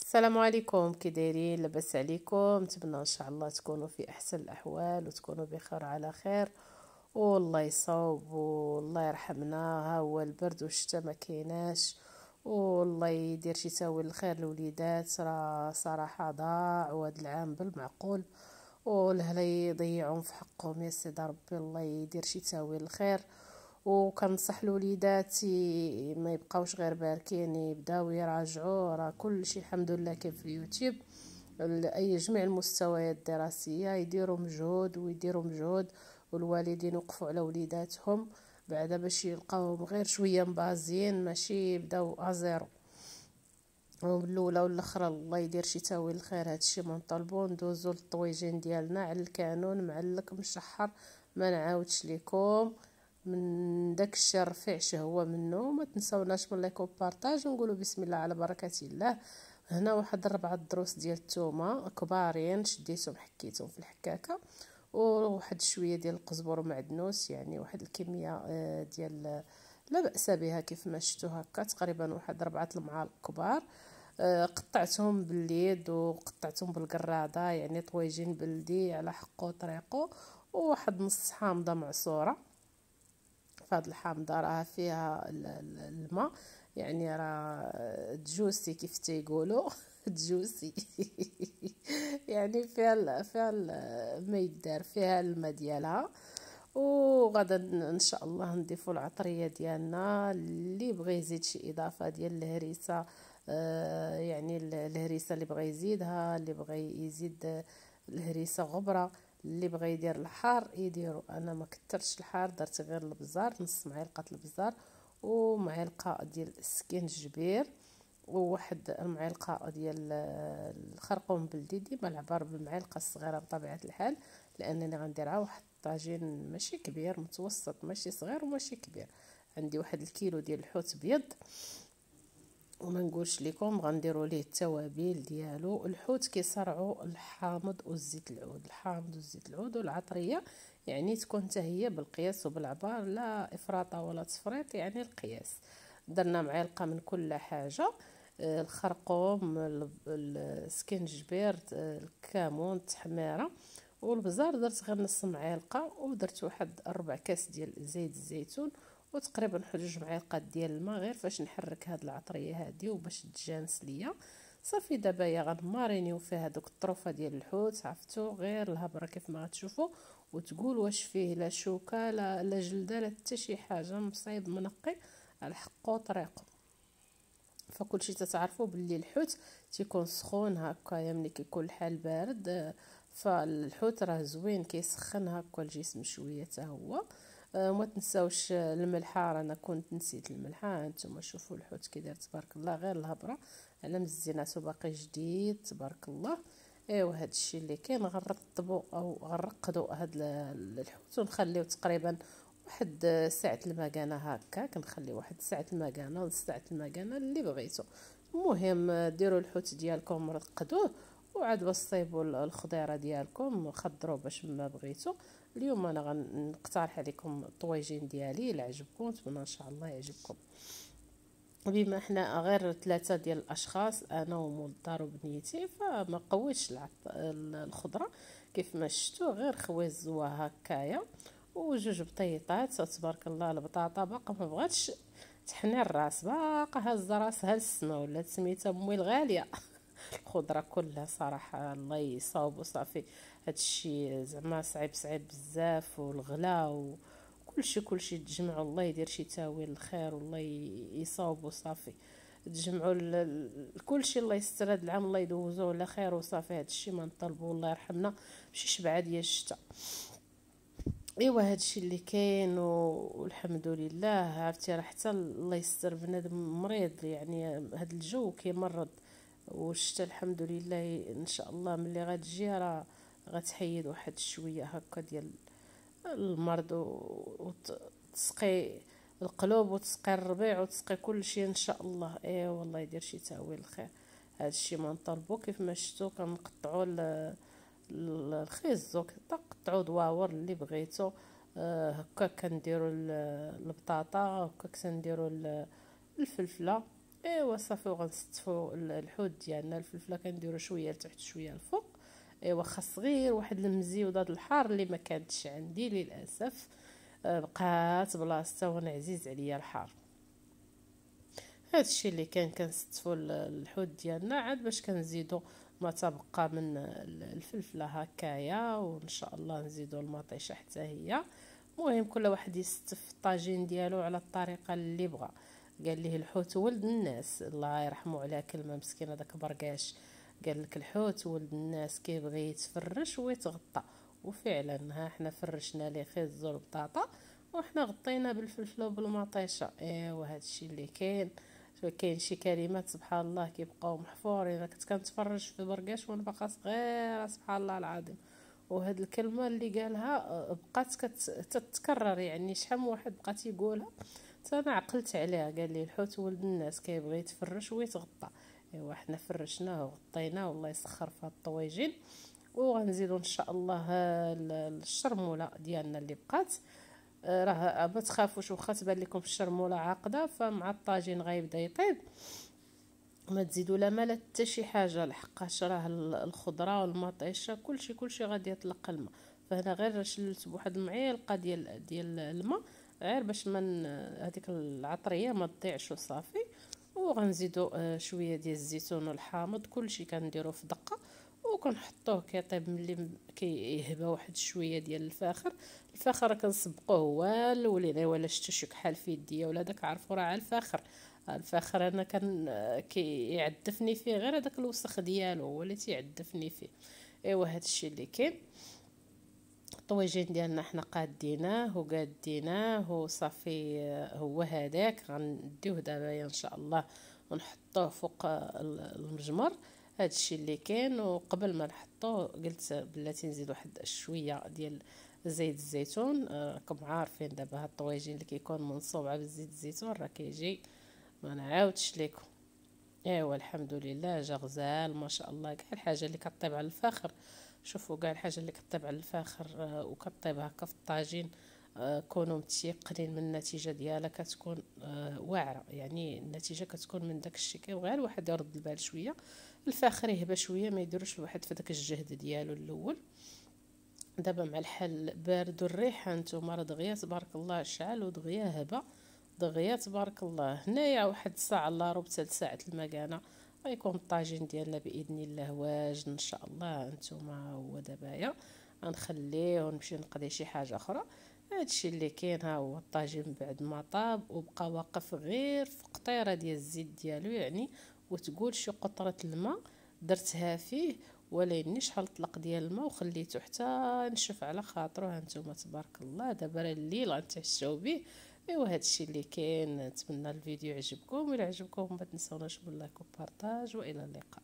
السلام عليكم، كي دايرين؟ لاباس عليكم؟ نتمنى ان شاء الله تكونوا في احسن الاحوال وتكونوا بخير على خير، والله يصوب والله يرحمنا. ها هو البرد والشتاء ما كايناش، والله يدير شي تاويل الخير للوليدات. راه صراحه ضاع وهذا العام بالمعقول، والهلا يضيعون في حقهم يا سيدي ربي. الله يدير شي تاويل الخير، وكنصح الوليدات ما يبقاوش غير باركين، يبداو يراجعوا. راه كل شيء الحمد لله كاين في اليوتيوب. اي جميع المستويات الدراسيه يديروا مجهود ويديروا مجهود، والوالدين يوقفوا على وليداتهم بعدا باش يلقاوهم غير شويه مبازين، ماشي يبداو ازيرو ومن الاولى والاخرى. الله يدير شي تاويل الخير. هادشي ما نطلبو. ندوزو للطويجين ديالنا على الكانون معلق مشحر، ما نعاودش ليكم. من داك الشيء رفيع شهوه منه. ما تنساوناش من لايك وبارطاج، ونقولوا بسم الله على بركه الله. هنا واحد 4 دروس ديال الثومه كبارين، شديتهم حكيتهم في الحكاكه، وواحد شويه ديال القزبر ومعدنوس، يعني واحد الكميه ديال لا بأس بها كيف ما شفتوا هكا، تقريبا واحد 4 المعالق كبار. قطعتهم باليد وقطعتهم بالقرادة، يعني طويجين بلدي على حقه طريقه. وواحد نص حامضة معصورة. فهاد الحامضة راه فيها الماء، يعني راه جوسي كيف تيقولوا جوسي يعني ما يدار فيها الماء ديالها. وغدا ان شاء الله نضيفوا العطريه ديالنا. اللي بغى يزيد شي اضافه ديال الهريسه، يعني الهريسه اللي بغى يزيدها، اللي بغى يزيد الهريسه غبره، اللي بغى يدير الحار يديروا. انا ما كترتش الحار، درت غير البزار، نص معلقه البزار ومعلقه ديال السكينجبير، وواحد المعلقه ديال الخرقوم بلدي. ديما العبار بالمعلقه الصغيره بطبيعه الحال، لانني غنديرها واحد الطاجين ماشي كبير، متوسط، ماشي صغير وماشي كبير. عندي واحد الكيلو ديال الحوت بيض، وما نقولش لكم غنديروا ليه التوابل ديالو. الحوت كيصرعوا الحامض والزيت العود، الحامض والزيت العود والعطريه، يعني تكون حتى هي بالقياس وبالعبار، لا افراط ولا تفريط، يعني القياس. درنا معلقه من كل حاجه، الخرقوم، السكنجبير، الكمون، التحميره، والبزار درت غير نص معلقه، ودرت واحد 4 كاس ديال زيت الزيتون، وتقريبا 1 معلقه ديال الماء، غير فاش نحرك هاد العطريه هادي وباش تجانس ليا. صافي دابا يا غنمارينيو فيها هادوك الطروفه ديال الحوت، عرفتو غير الهبره كيف ما غتشوفوا، وتقول واش فيه لا شوكه لا جلده لا حتى شي حاجه، مصايب منقي على حقه طريقه. فكل شيء تتعرفوا باللي الحوت تيكون سخون هكايا، ملي كيكون الحال بارد فالحوت راه زوين كيسخن هكا الجسم شويه حتى هو. وما تنساوش الملحه، انا كنت نسيت الملحه. هانتوما شوفوا الحوت كي داير تبارك الله، غير الهبره على مزيناتو باقي جديد تبارك الله. ايوا هذا الشيء اللي كاين. غنرطبوا او غنرقدوا هاد الحوت ونخليو تقريبا واحد ساعة المكانة هكا. كنخلي واحد ساعة المكانة، نص ساعة المكانة اللي بغيتو. المهم ديروا الحوت ديالكم رقدوه، وعاد باش تصايبوا الخضيره ديالكم خضروه باش ما بغيتو. اليوم انا غنقترح عليكم الطويجين ديالي، الا عجبكم نتمنى ان شاء الله يعجبكم. بما احنا غير 3 ديال الاشخاص، انا ومول الدار وبنيتي، فما قويتش الخضره كيف ما شفتوا، غير خويزوها هكايا وجوج بطيطات تبارك الله. البطاطا باقا ما بغاتش تحني الراس، باقا هازه راسها للسما، ولا سميتها امي الغاليه الخضره كلها صراحه. الله يصاوب وصافي. هادشي زعما صعيب صعيب بزاف، والغلا كلشي تجمعوا. الله يدير شي تاويل الخير، والله يصاوب وصافي. تجمعوا كلشي. الله يستر هاد العام، الله يدوزوه على خير وصافي. هادشي ما نطلبوا، الله يرحمنا بشي شبعه ديال الشتا. ايوا هادشي اللي كاين والحمد لله. عرفتي راه حتى الله يستر بنادم مريض، يعني هاد الجو كيمرض، والشتا الحمد لله ان شاء الله ملي غتجي راه غتحيد واحد شويه هكا ديال المرض، وتسقي القلوب وتسقي الربيع وتسقي كل شيء ان شاء الله. والله يدير شي تاويل الخير. هذا الشيء ما نطلبو. كيف ما شفتوا كنقطعوا الخيزو، قطعوا دواور اللي بغيتو. هكا كنديروا البطاطا، هكا كنديروا الفلفله. ايوا صافي، وغنستفو الحوت ديالنا. الفلفله كنديرو شويه لتحت شويه الفوق. ايوا خاص غير واحد المزيوده د الحار اللي ما كانتش عندي للاسف، بقات بلاصتها وانا عزيز عليا الحار. هادشي اللي كان كنستفو الحوت ديالنا. عاد باش كنزيدو ما تبقى من الفلفله هكايا، وان شاء الله نزيدو المطيشه حتى هي. المهم كل واحد يستف الطاجين ديالو على الطريقه اللي بغى. قال ليه الحوت ولد الناس، الله يرحمه على كلمه مسكينه داك برقاش، قال لك الحوت ولد الناس كيبغي يتفرش ويتغطى. وفعلا ها حنا فرشنا ليه خيز والبطاطا، وحنا غطينا بالفلفله وبالمطيشه. ايوا هادشي اللي كاين. كاين شي كلمات سبحان الله كيبقاو محفورين. انا كنت كنتفرج في برقاش وانا باقا صغيره سبحان الله العظيم، وهاد الكلمه اللي قالها بقات كتتكرر، يعني شحال من واحد بقى تيقولها. انا عقلت عليها. قال لي الحوت ولد الناس كيبغي يتفرش ويتغطى. ايوا حنا فرشناه وغطيناه والله يسخر في هاد الطويجين. وغنزيدو ان شاء الله الشرموله ديالنا اللي بقات. راه ما تخافوش، واخا تبان لكم الشرموله عاقده فمع الطاجين غيبدا يطيب. ما تزيدوا لا ما لا حتى شي حاجه، لحقاش راه الخضره والمطيشه كلشي غادي يطلق الماء. فهنا غير شلت بواحد المعيلقه ديال الماء، غير باش من هذيك العطريه ما تضيعش وصافي. وغنزيدوا شويه ديال الزيتون والحامض، كلشي كنديروه في دقه وكنحطوه كيطيب. ملي كيهبى واحد شويه ديال الفاخر كنسبقوه هو الاولين. ولا شفتو شي كحال في يديا ولا داك عرفوا راه على الفاخر انا كان كيعدفني فيه غير هذاك الوسخ ديالو هو اللي تيعدفني فيه. ايوا هادشي اللي كاين. الطويجين ديالنا حنا قاديناه وقاديناه وصافي. هو هذاك غنديوه دابا ان شاء الله ونحطوه فوق المجمر. هادشي اللي كاين. وقبل ما نحطوه قلت بلاتي نزيد واحد شويه ديال زيت الزيتون. راكم عارفين دابا هاد الطويجين اللي كيكون منصوب على زيت الزيتون راه كيجي ما نعاودش لكم. ايوا الحمد لله جا غزال ما شاء الله. كاع الحاجه اللي كطيب على الفاخر، شوفوا كاع الحاجه اللي كطيب على الفاخر وكطيب هكا في الطاجين، كونوا متيقنين من النتيجه ديالها كتكون واعره. يعني النتيجه كتكون من داك الشيء. كيبغي الواحد يرد البال شويه، الفاخر يهبى شويه، ما يديروش الواحد في داك الجهد ديالو الاول. دابا مع الحل بارد والريحه نتوما راه دغيا تبارك الله شعل ودغيا هبه دغيا تبارك الله. هنايا واحد الساعه الا ربع 3 ساعات المكانه غيكون الطاجين ديالنا باذن الله واجد ان شاء الله. نتوما هو دابايا غنخليه ونمشي نقضي شي حاجه اخرى. هادشي اللي كاين. ها هو الطاجين بعد ما طاب وبقى واقف غير في قطيره ديال الزيت ديالو، يعني وتقول شي قطره الماء درتها فيه ولا يني شحال طلق ديال الماء وخليته حتى نشف على خاطرو. هانتوما تبارك الله دابا راه الليل غنتعشاو به. ايوا هادشي اللي كاين. نتمنى الفيديو يعجبكم، الى عجبكم ما تنسوناش باللايك وبارطاج، والى اللقاء.